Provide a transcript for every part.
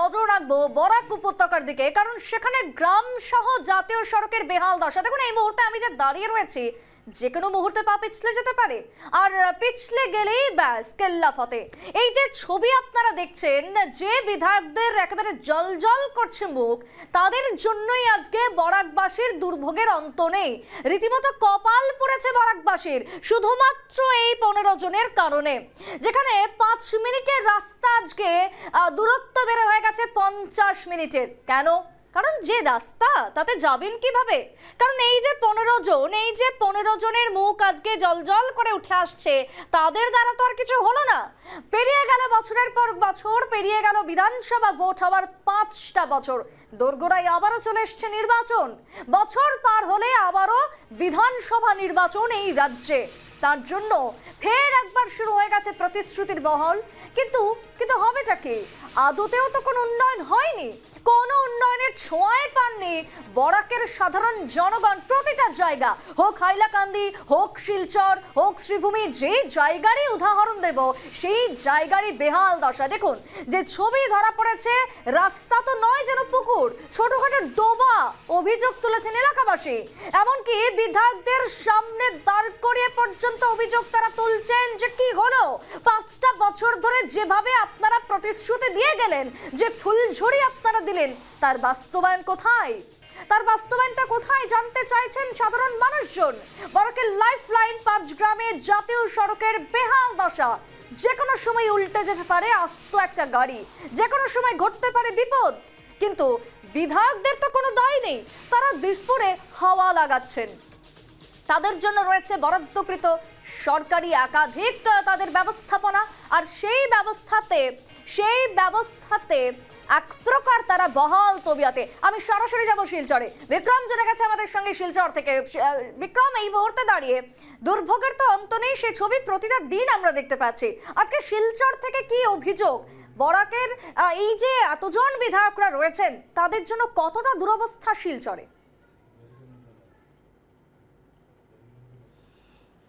নজর রাখবো বরাক উপত্যকার দিকে, কারণ সেখানে গ্রাম সহ জাতীয় সড়কের বেহাল দশা। দেখুন এই মুহূর্তে আমি যে দাঁড়িয়ে রয়েছি, যে কোনো মুহূর্তে পা পিছলে যেতে পারে, আর পিছলে গেলেই ব্যাস কেল্লা ফতে। এই যে ছবি আপনারা দেখছেন, যে বিধায়কদের একেবারে জলজল করছে মুখ, তাদের জন্যই আজকে বরাকবাসীর দুর্ভোগের অন্ত নেই। রীতিমতো কপাল পড়েছে বরাকবাসীর শুধুমাত্র এই 15 জনের কারণে। যেখানে 5 মিনিটের রাস্তা আজকে দূরত্ব বেড়ে হয়ে গেছে 50 মিনিটের। কেন? কারণ যে রাস্তা তাতে যাবেন কিভাবে? কারণ এই যে 15 জনের মুখ আজকে জলজল করে উঠে আসছে, তাদের দ্বারা তো আর কিছু হলো না। পেরিয়ে গেল বছরের পর বছর, পেরিয়ে গেল বিধানসভা ভোট হওয়ার 5টা বছর, দোরগোড়ায় আবারও চলে এসছে নির্বাচন। বছর পার হলে আবারও বিধানসভা নির্বাচন এই রাজ্যে। তার জন্য ফের একবার শুরু হয়ে গেছে প্রতিশ্রুতির বহল। কিন্তু হবেটা কি? আদতেও তো কোনো উন্নয়ন হয়নি, কোনো উন্নয়নের ছোঁয়ায় পাননি বরাকের সাধারণ জনগণ। প্রতিটা জায়গা, হোক হাইলাকান্দি, হোক শিলচর, হোক শ্রীভূমি, যে জায়গারই উদাহরণ দেব সেই জায়গারই বেহাল দশা। দেখুন যে ছবি ধরা পড়েছে, রাস্তা তো নয় যেন পুকুর, ছোটখাটো ডোবা অভিযোগ তুলেছেন এলাকাবাসী। এমনকি বিধায়কদের সামনে দাঁড় করিয়ে পর্যন্ত অভিযোগ তারা তুলছেন যে কি হলো, 5টা বছর ধরে যেভাবে আপনারা প্রতিশ্রুতি দিয়ে গেলেন, যে ফুলঝুরি আপনারা দিলেন, তার বাস্তবায়ন কোথায়? তার বাস্তবায়নটা কোথায় জানতে চাইছেন সাধারণ মানুষজন। বরাকের লাইফলাইন 5 গ্রামে জাতীয় সড়কের বেহাল দশা। যে কোনো সময় উল্টে যেতে পারে আস্ত একটা গাড়ি, যে কোনো সময় ঘটতে পারে বিপদ। কিন্তু বিধায়কদের তো কোনো দায় নেই, তারা দিসপুরে হাওয়া লাগাচ্ছেন। তাদের জন্য রয়েছে বরাদ্দকৃত সরকারি একাধিক তাদের ব্যবস্থাপনা, আর সেই ব্যবস্থাতে এক প্রকার তারা বহাল তবিয়াতে। আমি সরাসরি যাব শিলচরে। বিক্রম জুড়ে গেছে আমাদের সঙ্গে শিলচর থেকে। বিক্রম, এই মুহূর্তে দাঁড়িয়ে দুর্ভোগের তো অন্ত নেই, সে ছবি প্রতিটা দিন আমরা দেখতে পাচ্ছি। আজকে শিলচর থেকে কি অভিযোগ? বরাকের এই যে এতজন বিধায়করা রয়েছেন, তাদের জন্য কতটা দুরবস্থা শিলচরে?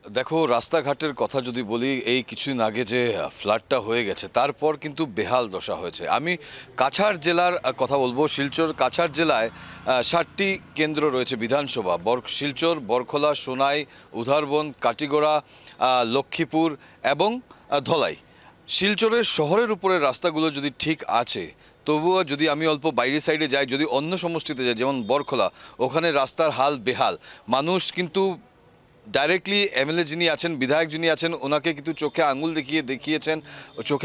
দেখো, রাস্তাঘাটের কথা যদি বলি, এই কিছুদিন আগে যে ফ্লাডটা হয়ে গেছে তারপর কিন্তু বেহাল দশা হয়েছে। আমি কাছাড় জেলার কথা বলবো। শিলচর কাছাড় জেলায় 7টি কেন্দ্র রয়েছে বিধানসভা: শিলচর, বরখোলা, সোনাই, উধারবন, কাটিগড়া, লক্ষ্মীপুর এবং ধলাই। শিলচরের শহরের উপরে রাস্তাগুলো যদি ঠিক আছে, তবুও যদি আমি অল্প বাইরে সাইডে যাই, যদি অন্য সমষ্টিতে যাই যেমন বরখোলা, ওখানে রাস্তার হাল বেহাল। মানুষ কিন্তু ডাইরেক্টলি এমএলএ যিনি আছেন, বিধায়ক যিনি আছেন, ওনাকে কিন্তু চোখে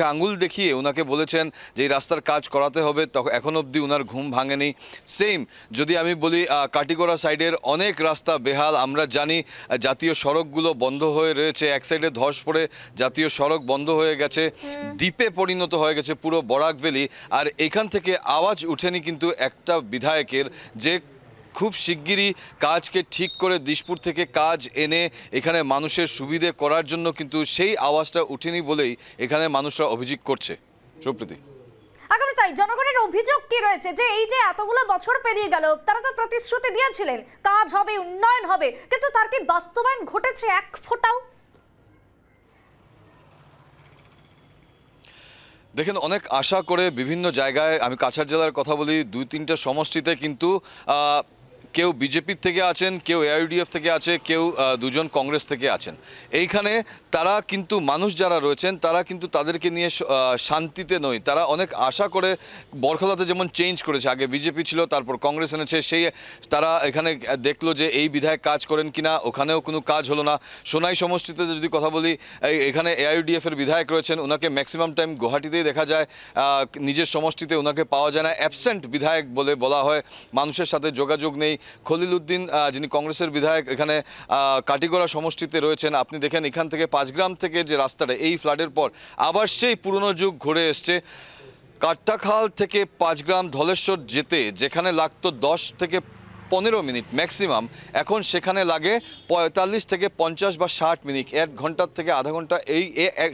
আঙুল দেখিয়ে ওনাকে বলেছেন যে এই রাস্তার কাজ করাতে হবে, তখন এখন অবধি ওনার ঘুম ভাঙেনি। সেম যদি আমি বলি, কাটিগড়া সাইডের অনেক রাস্তা বেহাল। আমরা জানি জাতীয় সড়কগুলো বন্ধ হয়ে রয়েছে, এক সাইডে ধস পড়ে জাতীয় সড়ক বন্ধ হয়ে গেছে, দ্বীপে পরিণত হয়ে গেছে পুরো বরাক ভ্যালি। আর এখান থেকে আওয়াজ উঠেনি কিন্তু একটা বিধায়কের, যে খুব শিগগিরই কাজকে ঠিক করে দিসপুর থেকে কাজ এনে এখানে মানুষের সুবিধে করার জন্য কিন্তু সেই আওয়াজটা উঠেনি বলেই এখানে মানুষরা অভিযোগ করছে। সুপ্রীতি, আগামী তাই জনগণের অভিযোগ কি রয়েছে, যে এই যে এতগুলো বছর পেরিয়ে গেল, তারা তো প্রতিশ্রুতি দিয়েছিলেন কাজ হবে, উন্নয়ন হবে, কিন্তু তার কি বাস্তবায়ন ঘটেছে এক ফোঁটাও? দেখেন, অনেক আশা করে বিভিন্ন জায়গায়, আমি কাছাড় জেলার কথা বলি, 2-3টা সমষ্টিতে কিন্তু কেউ বিজেপির থেকে আছেন, কেউ এআইইউডিএফ থেকে আছে, কেউ 2জন কংগ্রেস থেকে আছেন। এইখানে তারা কিন্তু মানুষ যারা রয়েছেন তারা কিন্তু তাদেরকে নিয়ে শান্তিতে নয়। তারা অনেক আশা করে, বরখলাতে যেমন চেঞ্জ করেছে, আগে বিজেপি ছিল, তারপর কংগ্রেস এনেছে, সেই তারা এখানে দেখলো যে এই বিধায়ক কাজ করেন কিনা, ওখানেও কোনো কাজ হলো না। সোনাই সমষ্টিতে যদি কথা বলি, এখানে এআইইউডিএফের বিধায়ক রয়েছেন, ওনাকে ম্যাক্সিমাম টাইম গুয়াহাটিতেই দেখা যায়, নিজের সমষ্টিতে ওনাকে পাওয়া যায় না, অ্যাবসেন্ট বিধায়ক বলে বলা হয়, মানুষের সাথে যোগাযোগ নেই। খলিল উদ্দিন যিনি কংগ্রেসের বিধায়ক এখানে কাটিগড়া সমষ্টিতে রয়েছেন, আপনি দেখেন এখান থেকে 5 গ্রাম থেকে যে রাস্তাটা এই ফ্লাডের পর আবার সেই পুরনো যুগ ঘুরে এসছে। কাট্টাখাল থেকে 5 গ্রাম ধলেশ্বর যেতে যেখানে লাগতো 10 থেকে 15 মিনিট ম্যাক্সিমাম, এখন সেখানে লাগে 45 থেকে 50 বা 60 মিনিট, 1 ঘন্টার থেকে আধা ঘন্টা। এই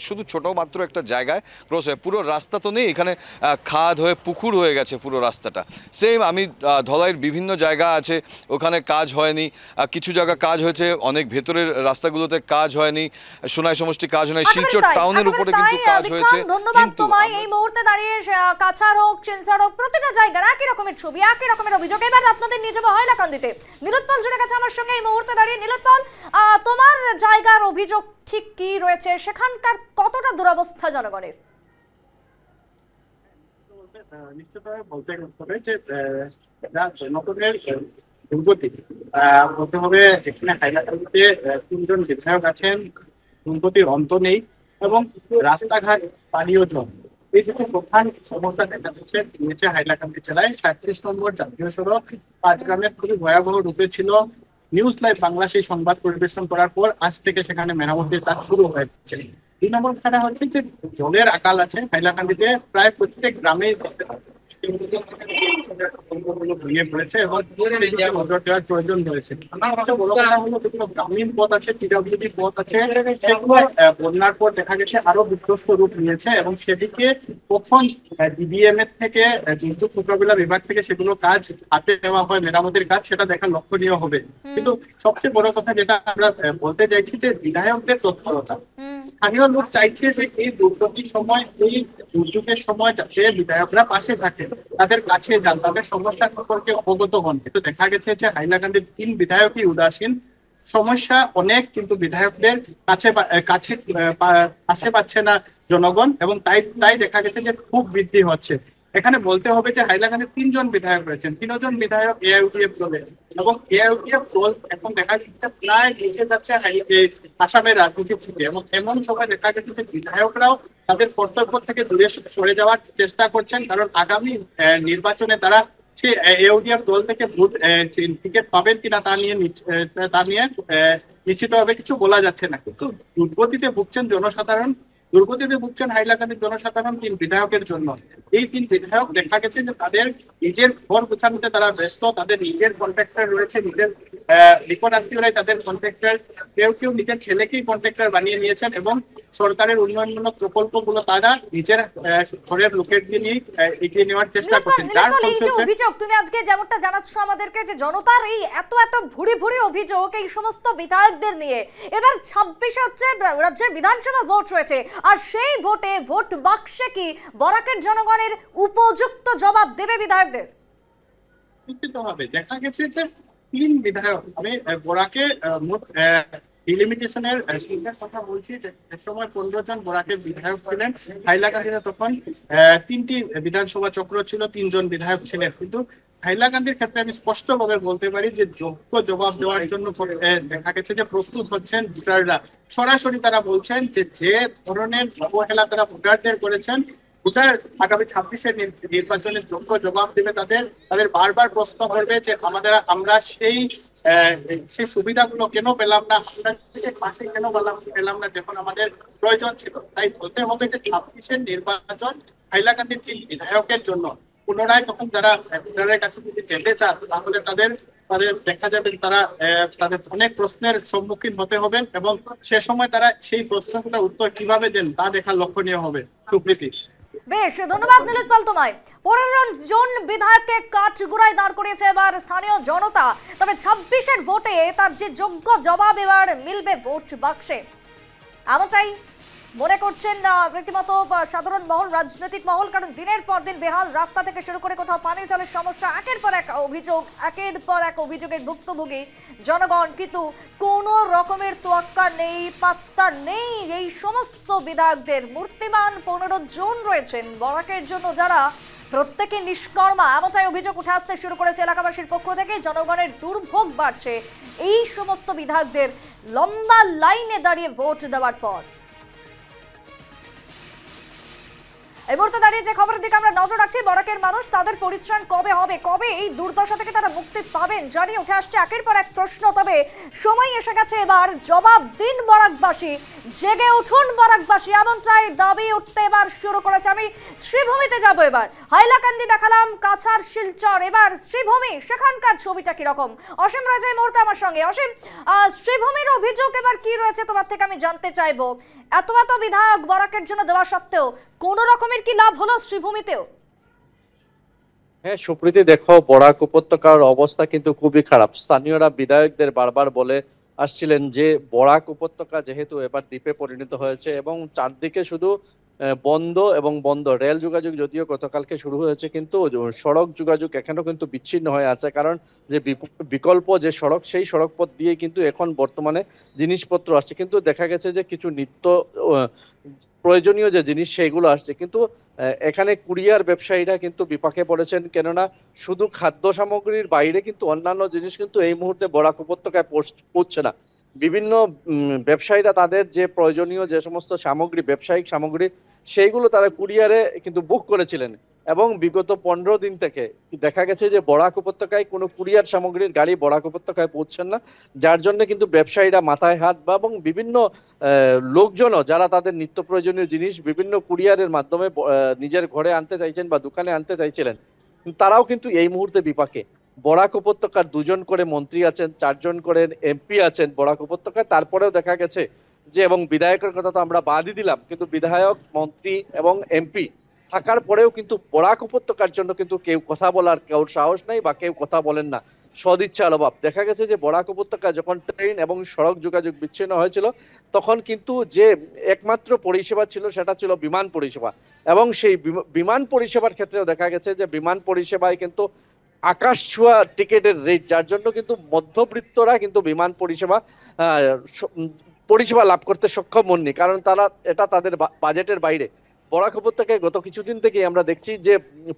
শুধু ছোটো মাত্র একটা জায়গায় ক্রস হয়, পুরো রাস্তা তো নেই এখানে, খাদ হয়ে পুকুর হয়ে গেছে পুরো রাস্তাটা। সেম আমি ধলাইয়ের বিভিন্ন জায়গা আছে ওখানে কাজ হয়নি, কিছু জায়গা কাজ হয়েছে, অনেক ভেতরের রাস্তাগুলোতে কাজ হয়নি, সোনাই সমষ্টি কাজ হয়নি, শিলচর টাউনের উপরে কিন্তু কাজ হয়েছে। ধন্যবাদ তোমায়। এই মুহূর্তে দাঁড়িয়ে কাছাড় হোক, শিলচর হোক, প্রতিটা জায়গার একই রকমের ছবি, একই রকমের অভিযোগ। এবার আপনাদের নিয়ে যাবো হাইলাকান্দিতে। নীলোৎপল জুড়ে গেছে আমার সঙ্গে এই মুহূর্তে দাঁড়িয়ে। নীলোৎপল, তোমার জায়গার অভিযোগ ঠিক কি রয়েছে, সেখানকার কতটা দুরবস্থা জনগণের? নিশ্চিতভাবে বলতে হবে যে জনগণের দুর্গতি বলতে হবে। এখানে হাইলাকান্দিতে 3 জন বিধায়ক আছেন, দুর্গতির অন্ত নেই, এবং রাস্তাঘাট, পানীয় জল, এই দুটো প্রধান সমস্যা দেখা দিচ্ছে হাইলাকান্দি জেলায়। 37 নম্বর জাতীয় সড়ক 5 গ্রামের খুবই ভয়াবহ রূপে ছিল। নিউজ লাইভ বাংলা সেই সংবাদ পরিবেশন করার পর আজ থেকে সেখানে মেরামতির কাজ শুরু হয়েছে। 2 নম্বর কথা হচ্ছে যে জলের আকাল আছে হাইলাকান্দিতে, প্রায় প্রত্যেক গ্রামে ভেঙে পড়েছে এবং নজর দেওয়ার প্রয়োজন রয়েছে। বড় কথা হলো যেগুলো গ্রামীণ পথ আছে, পিডব্লিউডি পথ আছে, সেগুলো বন্যার পর দেখা গেছে আরো বিধ্বস্ত রূপ নিয়েছে, এবং সেদিকে কখন ডিবিএম এর থেকে, দুর্যোগ মোকাবিলা বিভাগ থেকে সেগুলো কাজ হাতে নেওয়া হয়, মেরামতির কাজ, সেটা দেখা লক্ষণীয় হবে। কিন্তু সবচেয়ে বড় কথা যেটা আমরা বলতে চাইছি যে বিধায়কদের তৎপরতা। স্থানীয় লোক চাইছে যে এই দুর্যোগের সময়, এই দুর্যোগের সময় যাতে বিধায়করা পাশে থাকে, তাদের কাছে যান, তাদের সমস্যা সম্পর্কে অবগত হন। কিন্তু দেখা গেছে যে হাইলাকান্দির 3 বিধায়কই উদাসীন। সমস্যা অনেক, কিন্তু বিধায়কদের কাছে পাচ্ছে না জনগণ, এবং তাই দেখা গেছে যে খুব বৃদ্ধি হচ্ছে। এখানে বলতে হবে যে হাইলাকান্দির 3 জন বিধায়ক রয়েছেন, 3 জন বিধায়ক এআইইউডিএফ দলের, এবং এআইইউডিএফ দল এখন দেখা যাচ্ছে প্রায় নিচে যাচ্ছে আসামের রাজনীতি থেকে, এবং এমন সময় দেখা গেছে যে বিধায়করাও তাদের কর্তব্য থেকে দূরে সরে যাওয়ার চেষ্টা করছেন, কারণ আগামী নির্বাচনে তারা সেই এআইইউডিএফ দল থেকে ভোট টিকিট পাবেন কিনা তা নিয়ে নিশ্চিতভাবে কিছু বলা যাচ্ছে না। কিন্তু দুর্গতিতে ভুগছেন জনসাধারণ, দুর্গতিতে ভুগছেন হাইলাকান্দির জনসাধারণ 3 বিধায়কের জন্য। এই 3 বিধায়ক দেখা গেছে যে তাদের নিজের ঘর গোছানোতে তারা ব্যস্ত, তাদের নিজের কন্ট্রাক্টর রয়েছে, নিজের নিকট আত্মীয়রাই তাদের কন্ট্রাক্টর, কেউ নিজের ছেলেকেই কন্ট্রাক্টর বানিয়ে নিয়েছেন, এবং সরকারের উন্নয়নমূলক প্রকল্পগুলো তারা নিজের ঘরের লোকেরকে নিয়ে এগিয়ে নেওয়ার চেষ্টা করছেন। অভিযোগ তুমি আজকে যেমনটা জানাচ্ছ আমাদেরকে যে জনতার এই এত ভুরি ভুরি অভিযোগ এই সমস্ত বিধায়কদের নিয়ে, এবার 26 হচ্ছে রাজ্যের বিধানসভা ভোট রয়েছে, আর সেই ভোটে ভোট বাক্সে কি বরাকের জনগণের উপযুক্ত জবাব দেবে বিধায়কদের? নিশ্চিত হবে। দেখা গেছে যে 3 বিধায়ক, আমি বরাকের মোট ডিলিমিটেশনের কথা বলছি, যে সময় 15 জন বরাকের বিধায়ক ছিলেন, হাইলাকান্দিতে তখন 3টি বিধানসভা চক্র ছিল, 3 জন বিধায়ক ছিলেন। কিন্তু হাইলাকান্দির ক্ষেত্রে আমি স্পষ্টভাবে বলতে পারি যে যোগ্য জবাব দেওয়ার জন্য দেখা গেছে যে প্রস্তুত হচ্ছেন ভোটাররা। সরাসরি তারা বলছেন যে ধরনের অবহেলা তারা ভোটারদের করেছেন, ভোটার আগামী 26-এর নির্বাচনের যোগ্য জবাব দেবে, তাদের বারবার প্রশ্ন করবে যে আমরা সেই সুবিধাগুলো কেন পেলাম না, আমরা পাশে কেন পেলাম না যখন আমাদের প্রয়োজন ছিল। তাই বলতে হবে যে 26-এর নির্বাচন হাইলাকান্দির 3 বিধায়কের জন্য। পুনরায় তখন যারা ভোটারের কাছে যদি যেতে চান, তাহলে তাদের দেখা যাবে তাদের অনেক প্রশ্নের সম্মুখীন হতে হবেন, এবং সে সময় তারা সেই প্রশ্নগুলোর উত্তর কিভাবে দেন তা দেখা লক্ষণীয় হবে। সুপ্রীতি, বেশ, ধন্যবাদ নীলোৎপল তোমায়। 15 জন বিধায়ককে কাঠগড়ায় দাঁড় করিয়েছে এবার স্থানীয় জনতা, তবে 26-এর ভোটে তার যে যোগ্য জবাব এবার মিলবে ভোট বাক্সে, এমনটাই মনে করছেন রীতিমতো সাধারণ মহল, রাজনৈতিক মহল। কারণ দিনের পর দিন বেহাল রাস্তা থেকে শুরু করে কোথাও পানীয় জলের সমস্যা, একের পর এক অভিযোগের ভুক্তভোগী জনগণ, কিন্তু কোনো রকমের তোয়াক্কা নেই, পাত্তা নেই এই সমস্ত বিধায়কদের। মূর্তিমান 15 জন রয়েছেন বরাকের জন্য, যারা প্রত্যেকে নিষ্কর্মা, এমনটাই অভিযোগ উঠে আসতে শুরু করেছে এলাকাবাসীর পক্ষ থেকে। জনগণের দুর্ভোগ বাড়ছে এই সমস্ত বিধায়কদের লম্বা লাইনে দাঁড়িয়ে ভোট দেওয়ার পর। এই মুহূর্তে দাঁড়িয়ে যে খবরের দিকে আমরা নজর রাখছি, বরাকের মানুষ তাদের পরিত্রাণ কবে হবে, কবে এই দুর্দশা থেকে তারা মুক্তি পাবেন জানিয়ে উঠে আসছে একের পর এক প্রশ্ন। তবে সময় এসে গেছে এবার জবাব দিন বরাকবাসী, জেগে উঠুন বরাকবাসী, এমনটাই দাবি উঠতে এবার শুরু করেছে। আমি শ্রীভূমিতে যাব এবার, হাইলাকান্দি দেখালাম, কাছাড়, শিলচর, এবার শ্রীভূমি, সেখানকার ছবিটা কিরকম। অসীম রয়েছে এই মুহূর্তে আমার সঙ্গে। অসীম, শ্রীভূমির অভিযোগ এবার কি রয়েছে তোমার থেকে আমি জানতে চাইবো। এত বিধায়ক বরাকের জন্য দেওয়া সত্ত্বেও কোন রকমের কি লাভ হলো শ্রীভূমিতেও? হ্যাঁ সুপ্রীতি, দেখো বরাক উপত্যকার অবস্থা কিন্তু খুবই খারাপ। স্থানীয়রা বিধায়কদের বারবার বলে আসছিলেন যে বরাক উপত্যকা যেহেতু এবার দ্বীপে পরিণত হয়েছে এবং চারদিকে শুধু বন্ধ এবং বন্ধ, রেল যোগাযোগ যদিও গতকালকে শুরু হয়েছে কিন্তু সড়ক যোগাযোগ এখনো কিন্তু বিচ্ছিন্ন হয়ে আছে। কারণ যে বিকল্প যে সড়ক, সেই সড়ক পথ দিয়ে কিন্তু এখন বর্তমানে জিনিসপত্র আসছে, কিন্তু দেখা গেছে যে কিছু নিত্য প্রয়োজনীয় যে জিনিস সেইগুলো আসছে, কিন্তু এখানে কুরিয়ার ব্যবসায়ীরা কিন্তু বিপাকে পড়েছেন। কেননা শুধু খাদ্য সামগ্রীর বাইরে কিন্তু অন্যান্য জিনিস কিন্তু এই মুহূর্তে বরাক উপত্যকায় পৌঁছছে না। বিভিন্ন ব্যবসায়ীরা তাদের যে প্রয়োজনীয় যে সমস্ত সামগ্রী, ব্যবসায়িক সামগ্রী, সেইগুলো তারা কুরিয়ারে কিন্তু বুক করেছিলেন এবং বিগত 15 দিন থেকে দেখা গেছে যে বরাক উপত্যকায় কোনো কুরিয়ার সামগ্রীর গাড়ি বরাক উপত্যকায় পৌঁছছেন না, যার জন্য কিন্তু ব্যবসায়ীরা মাথায় হাত বা এবং বিভিন্ন লোকজনও যারা তাদের নিত্য প্রয়োজনীয় জিনিস বিভিন্ন কুরিয়ারের মাধ্যমে নিজের ঘরে আনতে চাইছেন বা দোকানে আনতে চাইছিলেন, তারাও কিন্তু এই মুহূর্তে বিপাকে। বরাক উপত্যকার 2 জন করে মন্ত্রী আছেন, 4 জন করে এমপি আছেন বরাক উপত্যকায়, তারপরেও দেখা গেছে যে, এবং বিধায়কের কথা তো আমরা বাদই দিলাম, কিন্তু বিধায়ক, মন্ত্রী এবং এমপি থাকার পরেও কিন্তু বরাক উপত্যকার জন্য কিন্তু কেউ কথা বলার কেউ সাহস নাই বা কেউ কথা বলেন না, সদিচ্ছার অভাব। দেখা গেছে যে বরাক উপত্যকা যখন ট্রেন এবং সড়ক যোগাযোগ বিচ্ছিন্ন হয়েছিল তখন কিন্তু যে একমাত্র পরিষেবা ছিল সেটা ছিল বিমান পরিষেবা, এবং সেই বিমান পরিষেবার ক্ষেত্রেও দেখা গেছে যে বিমান পরিষেবায় কিন্তু আকাশ ছোঁয়া টিকেটের রেট, যার জন্য কিন্তু মধ্যবিত্তরা কিন্তু বিমান পরিষেবা লাভ করতে সক্ষম হননি, কারণ তারা এটা তাদের বাজেটের বাইরে। বরাক উপত্যকায় গত কিছুদিন থেকে আমরা দেখছি যে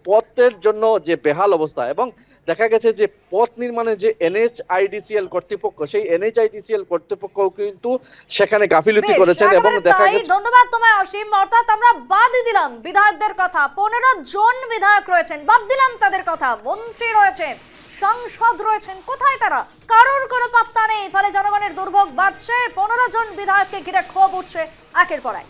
পথের জন্য যে বেহাল অবস্থা, এবং দেখা গেছে যে পথ নির্মাণে যে NHIDCL কর্তৃপক্ষ, সেই NHIDCL কর্তৃপক্ষ কিন্তু সেখানে গাফিলতি করেছেন এবং দেখা গেছে। ধন্যবাদ তোমায় অসীম। অর্থাৎ আমরা বাদ দিলাম বিধায়কদের কথা, 15 জন বিধায়ক রয়েছেন, বাদ দিলাম তাদের কথা, মন্ত্রী রয়েছেন, সাংসদ রয়েছেন, কোথায় তারা? কারোর কোনো পাত্তা নেই। ফলে জনগণের দুর্ভোগ বাড়ছে, 15 জন বিধায়ককে ঘিরে ক্ষোভ উঠছে একের পর এক।